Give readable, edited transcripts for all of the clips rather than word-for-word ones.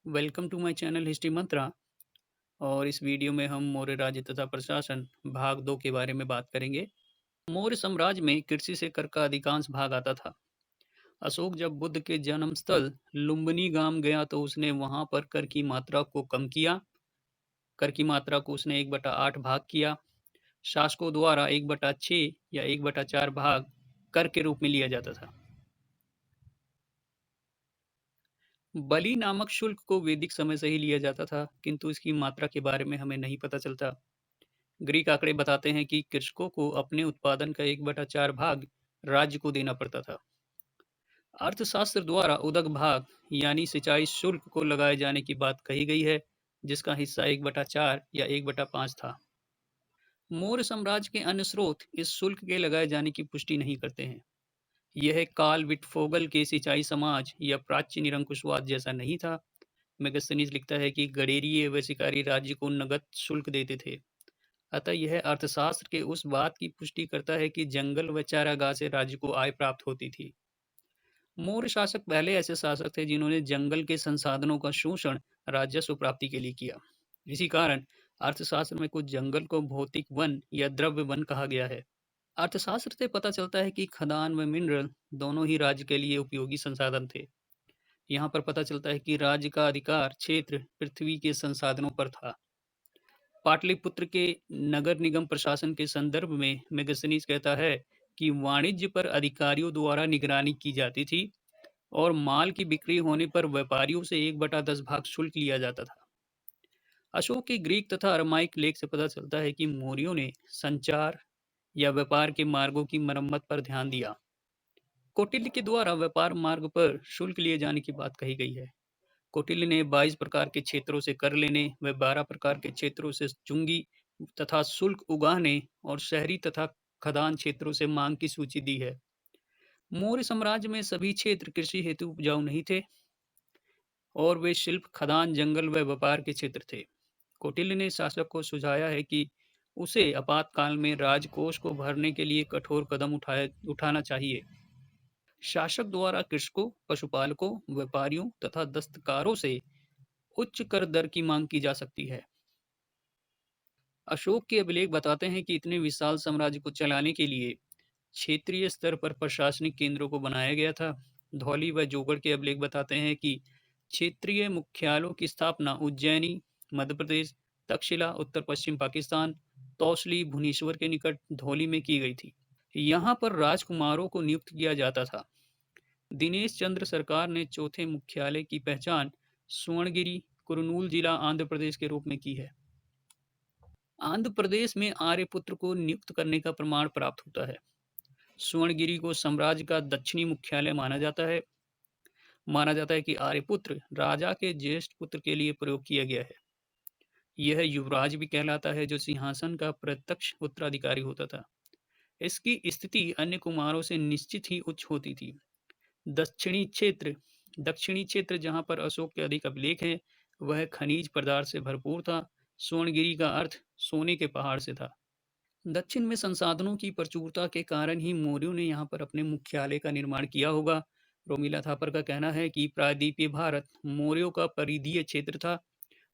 Welcome to my channel history mantra. और इस video में हम मौर्य राज्य तथा प्रशासन भाग 2 के बारे में बात करेंगे। मौर्य साम्राज्य में कृषि से कर का अधिकांश भाग आता था। अशोक जब बुद्ध के जन्म स्थल लुम्बिनी गांव गया तो उसने वहां पर कर की मात्रा को कम किया। कर की मात्रा को उसने 1/8 भाग किया। शासकों द्वारा 1/6 या 1/4 भाग कर के रूप में लिया जाता था। बलि नामक शुल्क को वैदिक समय से ही लिया जाता था, किंतु इसकी मात्रा के बारे में हमें नहीं पता चलता। ग्रीक आंकड़े बताते हैं कि कृषकों को अपने उत्पादन का 1/4 भाग राज्य को देना पड़ता था। अर्थशास्त्र द्वारा उदक भाग यानी सिंचाई शुल्क को लगाए जाने की बात कही गई है, जिसका हिस्सा 1/4 या 1/5 था। मौर्य साम्राज्य के अन्य स्रोत इस शुल्क के लगाए जाने की पुष्टि नहीं करते हैं। यह कार्ल विटफोगल के सिंचाई समाज या प्राच्य निरंकुशवाद जैसा नहीं था। मेगस्थनीज लिखता है कि गडेरिये व शिकारी राज्य को नगद शुल्क देते थे। अतः यह अर्थशास्त्र के उस बात की पुष्टि करता है कि जंगल व चारागाह से राज्य को आय प्राप्त होती थी। मौर्य शासक पहले ऐसे शासक थे जिन्होंने जंगल के संसाधनों का शोषण राजस्व प्राप्ति के लिए किया। इसी कारण अर्थशास्त्र में कुछ जंगल को भौतिक वन या द्रव्य वन कहा गया है। अर्थशास्त्र से पता चलता है कि खदान व मिनरल दोनों ही राज्य के लिए उपयोगी संसाधन थे। यहाँ पर पता चलता है कि राज्य का अधिकार क्षेत्र पृथ्वी के संसाधनों पर था। पाटलिपुत्र के नगर निगम प्रशासन के संदर्भ में मेगस्थनीज कहता है कि वाणिज्य पर अधिकारियों द्वारा निगरानी की जाती थी और माल की बिक्री होने पर व्यापारियों से 1/10 भाग शुल्क लिया जाता था। अशोक के ग्रीक तथा अरमाइक लेख से पता चलता है कि मौर्यों ने संचार या व्यापार के मार्गों की मरम्मत पर ध्यान दिया। कौटिल्य के द्वारा व्यापार मार्ग पर शुल्क लिए जाने की बात कही गई है। कौटिल्य ने 22 प्रकार के क्षेत्रों से कर लेने व 12 प्रकार के क्षेत्रों से चुंगी तथा शुल्क उगाहने और शहरी तथा खदान क्षेत्रों से मांग की सूची दी है। मौर्य साम्राज्य में सभी क्षेत्र कृषि हेतु उपजाऊ नहीं थे और वे शिल्प, खदान, जंगल व व्यापार के क्षेत्र थे। कौटिल्य ने शासक को सुझाया है कि उसे आपातकाल में राजकोष को भरने के लिए कठोर कदम उठाना चाहिए। शासक द्वारा कृषकों, पशुपालकों, व्यापारियों तथा दस्तकारों से उच्च कर दर की मांग की जा सकती है। अशोक के अभिलेख बताते हैं कि इतने विशाल साम्राज्य को चलाने के लिए क्षेत्रीय स्तर पर प्रशासनिक केंद्रों को बनाया गया था। धौली व जोगड़ के अभिलेख बताते हैं कि क्षेत्रीय मुख्यालयों की स्थापना उज्जैनी, मध्य प्रदेश, तक्षशिला, उत्तर पश्चिम पाकिस्तान, तौसली, भुवनेश्वर के निकट धौली में की गई थी। यहाँ पर राजकुमारों को नियुक्त किया जाता था। दिनेश चंद्र सरकार ने चौथे मुख्यालय की पहचान सुवर्णगिरी, कुरनूल जिला, आंध्र प्रदेश के रूप में की है। आंध्र प्रदेश में आर्यपुत्र को नियुक्त करने का प्रमाण प्राप्त होता है। सुवर्णगिरी को साम्राज्य का दक्षिणी मुख्यालय माना जाता है कि आर्यपुत्र राजा के ज्येष्ठ पुत्र के लिए प्रयोग किया गया है। यह युवराज भी कहलाता है, जो सिंहासन का प्रत्यक्ष उत्तराधिकारी होता था। इसकी स्थिति अन्य कुमारों से निश्चित ही उच्च होती थी। दक्षिणी क्षेत्र दक्षिणी क्षेत्र जहाँ पर अशोक के अधिक अभिलेख हैं, वह खनिज पदार्थ से भरपूर था। सुवर्णगिरी का अर्थ सोने के पहाड़ से था। दक्षिण में संसाधनों की प्रचुरता के कारण ही मौर्यों ने यहाँ पर अपने मुख्यालय का निर्माण किया होगा। रोमिला थापर का कहना है कि प्रायद्वीपीय भारत मौर्यों का परिधीय क्षेत्र था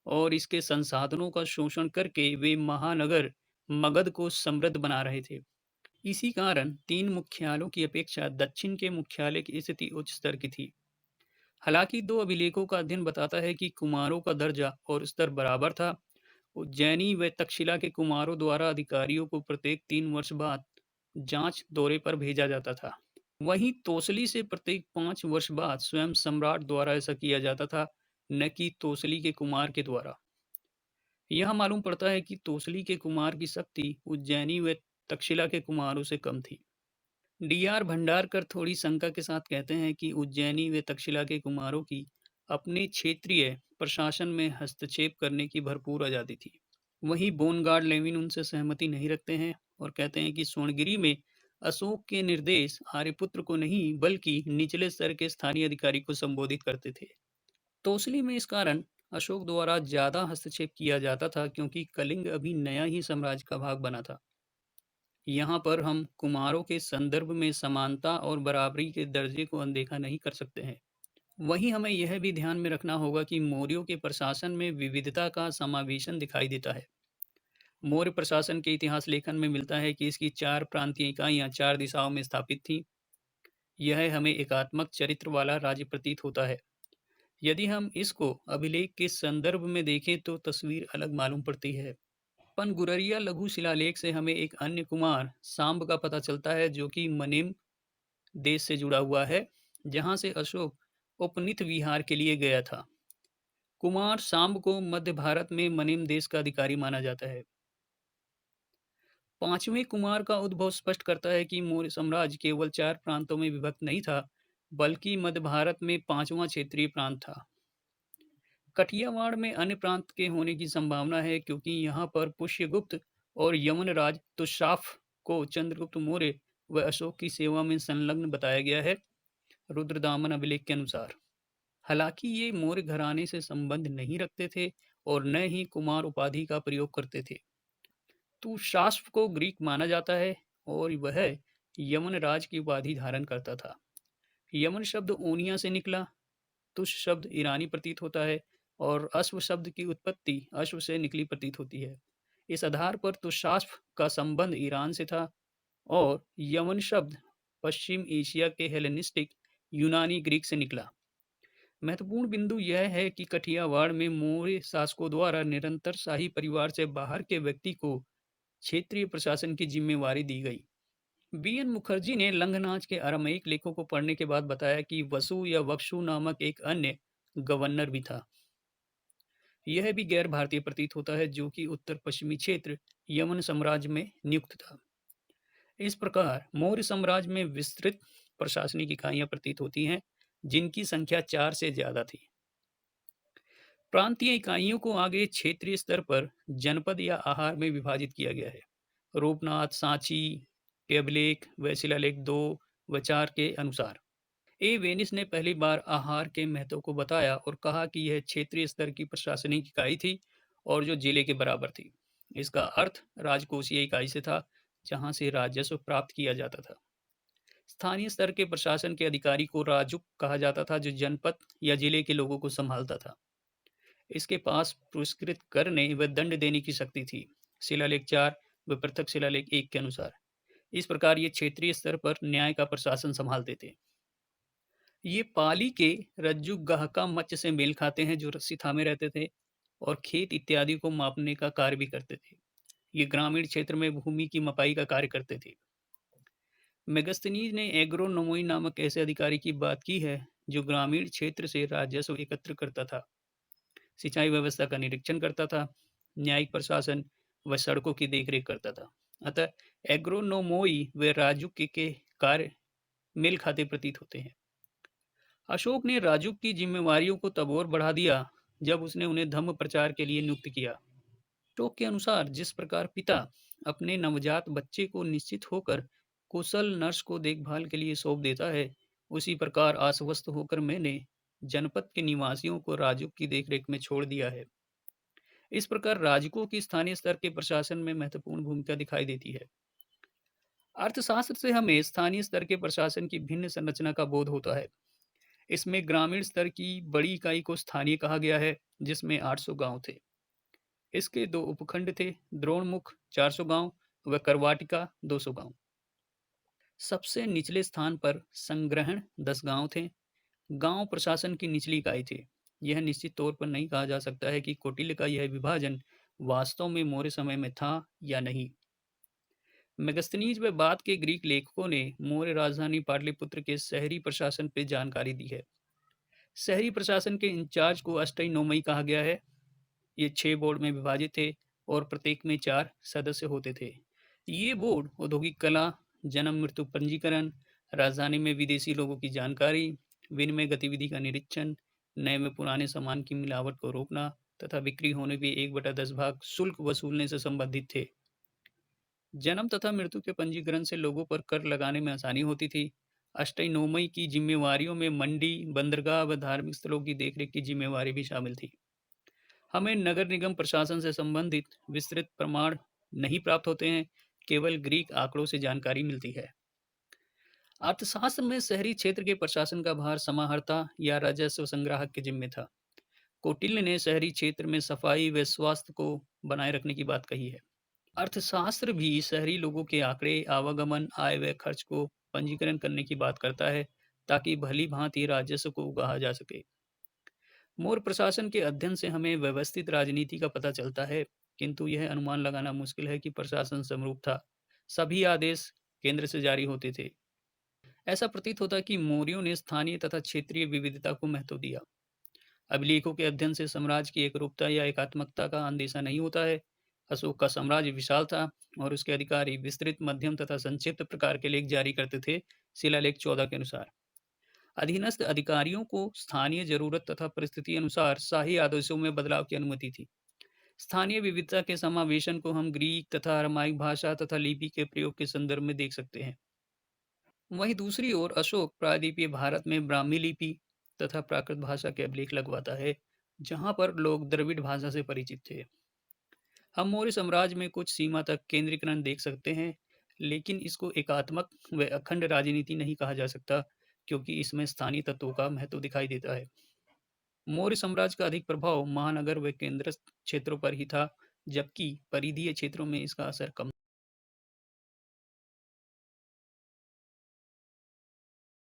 और इसके संसाधनों का शोषण करके वे महानगर मगध को समृद्ध बना रहे थे। इसी कारण तीन मुख्यालयों की अपेक्षा दक्षिण के मुख्यालय की स्थिति उच्च स्तर की थी। हालांकि दो अभिलेखों का अध्ययन बताता है कि कुमारों का दर्जा और स्तर बराबर था। उज्जैनी व तक्षशिला के कुमारों द्वारा अधिकारियों को प्रत्येक 3 वर्ष बाद जांच दौरे पर भेजा जाता था। वहीं तोसली से प्रत्येक 5 वर्ष बाद स्वयं सम्राट द्वारा ऐसा किया जाता था, न कि तोसली के कुमार के द्वारा। यह मालूम पड़ता है कि तोसली के कुमार की शक्ति उज्जैनी व तक्षशिला के कुमारों से कम थी। डी.आर. भंडारकर थोड़ी शंका के साथ कहते हैं कि उज्जैनी व तक्षशिला के कुमारों की अपने क्षेत्रीय प्रशासन में हस्तक्षेप करने की भरपूर आज़ादी थी। वहीं बोनगार्ड लेविन उनसे सहमति नहीं रखते हैं और कहते हैं कि स्वर्णगिरी में अशोक के निर्देश आर्यपुत्र को नहीं बल्कि निचले स्तर के स्थानीय अधिकारी को संबोधित करते थे। तोसली में इस कारण अशोक द्वारा ज्यादा हस्तक्षेप किया जाता था, क्योंकि कलिंग अभी नया ही साम्राज्य का भाग बना था। यहाँ पर हम कुमारों के संदर्भ में समानता और बराबरी के दर्जे को अनदेखा नहीं कर सकते हैं। वहीं हमें यह भी ध्यान में रखना होगा कि मौर्यों के प्रशासन में विविधता का समावेशन दिखाई देता है। मौर्य प्रशासन के इतिहास लेखन में मिलता है कि इसकी 4 प्रांतीय इकाइयाँ 4 दिशाओं में स्थापित थीं। यह हमें एकात्मक चरित्र वाला राज्य प्रतीत होता है। यदि हम इसको अभिलेख के संदर्भ में देखें तो तस्वीर अलग मालूम पड़ती है। पनगुररिया लघु शिलालेख से हमें एक अन्य कुमार सांब का पता चलता है जो कि मनेम देश से जुड़ा हुआ है, जहाँ से अशोक उपनीत विहार के लिए गया था। कुमार सांब को मध्य भारत में मनेम देश का अधिकारी माना जाता है। पांचवें कुमार का उद्भव स्पष्ट करता है कि मौर्य साम्राज्य केवल 4 प्रांतों में विभक्त नहीं था, बल्कि मध्य भारत में पांचवा क्षेत्रीय प्रांत था। कठियावाड़ में अन्य प्रांत के होने की संभावना है क्योंकि यहाँ पर पुष्यगुप्त और यमनराज तुषाफ को चंद्रगुप्त मौर्य व अशोक की सेवा में संलग्न बताया गया है, रुद्रदामन अभिलेख के अनुसार। हालांकि ये मौर्य घराने से संबंध नहीं रखते थे और न ही कुमार उपाधि का प्रयोग करते थे। तुषाफ को ग्रीक माना जाता है और वह यमनराज की उपाधि धारण करता था। यमन शब्द ओनिया से निकला, तुष शब्द ईरानी प्रतीत होता है और अश्व शब्द की उत्पत्ति अश्व से निकली प्रतीत होती है। इस आधार पर तुषाफ का संबंध ईरान से था और यमन शब्द पश्चिम एशिया के हेलेनिस्टिक यूनानी ग्रीक से निकला। महत्वपूर्ण बिंदु यह है कि कठियावाड़ में मौर्य शासकों द्वारा निरंतर शाही परिवार से बाहर के व्यक्ति को क्षेत्रीय प्रशासन की जिम्मेवारी दी गई। बीएन मुखर्जी ने लंघनाच के अरामयिक लेखों को पढ़ने के बाद बताया कि वसु या वक्षु नामक एक अन्य गवर्नर भी था। यह भी गैर भारतीय प्रतीत होता है जो कि उत्तर पश्चिमी क्षेत्र यमन साम्राज्य में नियुक्त था। इस प्रकार मौर्य साम्राज्य में विस्तृत प्रशासनिक इकाइयां प्रतीत होती हैं, जिनकी संख्या 4 से ज्यादा थी। प्रांतीय इकाइयों को आगे क्षेत्रीय स्तर पर जनपद या आहार में विभाजित किया गया है। रूपनाथ, सांची के अभिलेख व शिलालेख 2 व 4 के अनुसार ए वेनिस ने पहली बार आहार के महत्व को बताया और कहा कि यह क्षेत्रीय स्तर की प्रशासनिक इकाई थी और जो जिले के बराबर थी। इसका अर्थ राजकोषीय इकाई से था, जहां से राजस्व प्राप्त किया जाता था। स्थानीय स्तर के प्रशासन के अधिकारी को राजुक कहा जाता था, जो जनपद या जिले के लोगों को संभालता था। इसके पास पुरस्कृत करने व दंड देने की शक्ति थी, शिलालेख 4 व पृथक शिलालेख 1 के अनुसार। इस प्रकार ये क्षेत्रीय स्तर पर न्याय का प्रशासन संभालते थे। ये पाली के रज्जुगाहका मत्स्य से मेल खाते हैं, जो रस्सी थामे रहते थे और खेत इत्यादि को मापने का कार्य भी करते थे। ये ग्रामीण क्षेत्र में भूमि की मपाई का कार्य करते थे। मेगस्थनीज ने एग्रोनोमोई नामक ऐसे अधिकारी की बात की है, जो ग्रामीण क्षेत्र से राजस्व एकत्र करता था, सिंचाई व्यवस्था का निरीक्षण करता था, न्यायिक प्रशासन व सड़कों की देखरेख करता था। अतः एग्रोनोमोई व राजुक के कार्य मेल खाते प्रतीत होते हैं। अशोक ने राजुक की जिम्मेवारियों को तब और बढ़ा दिया जब उसने उन्हें धम्म प्रचार के लिए नियुक्त किया। अशोक के अनुसार जिस प्रकार पिता अपने नवजात बच्चे को निश्चित होकर कुशल नर्स को देखभाल के लिए सौंप देता है, उसी प्रकार आश्वस्त होकर मैंने जनपद के निवासियों को राजुक की देखरेख में छोड़ दिया है। इस प्रकार राजकों की स्थानीय स्तर के प्रशासन में महत्वपूर्ण भूमिका दिखाई देती है। अर्थशास्त्र से हमें स्थानीय स्तर के प्रशासन की भिन्न संरचना का बोध होता है। इसमें ग्रामीण स्तर की बड़ी इकाई को स्थानीय कहा गया है, जिसमें 800 गांव थे। इसके 2 उपखंड थे, द्रोणमुख 400 गांव व करवाटिका 200 गांव। सबसे निचले स्थान पर संग्रहण 10 गांव थे। गांव प्रशासन की निचली इकाई थी। यह निश्चित तौर पर नहीं कहा जा सकता है कि कौटिल्य का यह विभाजन वास्तव में मौर्य समय में था या नहीं। मेगस्थनीज व बाद के ग्रीक लेखकों ने मौर्य राजधानी पाटलिपुत्र के शहरी प्रशासन पर जानकारी दी है। शहरी प्रशासन के इंचार्ज को अष्टई कहा गया है। ये 6 बोर्ड में विभाजित थे और प्रत्येक में 4 सदस्य होते थे। ये बोर्ड औद्योगिक कला, जन्म मृत्यु पंजीकरण, राजधानी में विदेशी लोगों की जानकारी, विनिमय गतिविधि का निरीक्षण, नए में पुराने सामान की मिलावट को रोकना तथा बिक्री होने के 1/10 भाग शुल्क वसूलने से संबंधित थे। जन्म तथा मृत्यु के पंजीकरण से लोगों पर कर लगाने में आसानी होती थी। अष्टई की जिम्मेवारियों में मंडी, बंदरगाह व धार्मिक स्थलों की देखरेख की जिम्मेवारी भी शामिल थी। हमें नगर निगम प्रशासन से संबंधित विस्तृत प्रमाण नहीं प्राप्त होते हैं, केवल ग्रीक आंकड़ों से जानकारी मिलती है। अर्थशास्त्र में शहरी क्षेत्र के प्रशासन का भार समाहर्ता या राजस्व संग्राहक के जिम्मे था। कौटिल्य ने शहरी क्षेत्र में सफाई व स्वास्थ्य को बनाए रखने की बात कही है। अर्थशास्त्र भी शहरी लोगों के आंकड़े, आवागमन, आय व खर्च को पंजीकरण करने की बात करता है, ताकि भली भांति राजस्व को उगाहा जा सके। मोर प्रशासन के अध्ययन से हमें व्यवस्थित राजनीति का पता चलता है, किंतु यह अनुमान लगाना मुश्किल है कि प्रशासन समरूप था। सभी आदेश केंद्र से जारी होते थे। ऐसा प्रतीत होता है कि मौर्यों ने स्थानीय तथा क्षेत्रीय विविधता को महत्व दिया। अभिलेखों के अध्ययन से साम्राज्य की एकरूपता या एकात्मकता का अंदेशा नहीं होता है। अशोक का साम्राज्य विशाल था और उसके अधिकारी विस्तृत, मध्यम तथा संक्षिप्त प्रकार के लेख जारी करते थे। शिलालेख 14 के अनुसार अधीनस्थ अधिकारियों को स्थानीय जरूरत तथा परिस्थिति अनुसार शाही आदेशों में बदलाव की अनुमति थी। स्थानीय विविधता के समावेशन को हम ग्रीक तथा अरमाइक भाषा तथा लिपि के प्रयोग के संदर्भ में देख सकते हैं। वहीं दूसरी ओर अशोक प्रायद्वीपीय भारत में ब्राह्मी लिपि तथा प्राकृत भाषा के अभिलेख लगवाता है, जहां पर लोग द्रविड़ भाषा से परिचित थे। हम मौर्य साम्राज्य में कुछ सीमा तक केंद्रीकरण देख सकते हैं, लेकिन इसको एकात्मक व अखंड राजनीति नहीं कहा जा सकता, क्योंकि इसमें स्थानीय तत्वों का महत्व दिखाई देता है। मौर्य साम्राज्य का अधिक प्रभाव महानगर व केंद्र क्षेत्रों पर ही था, जबकि परिधीय क्षेत्रों में इसका असर कम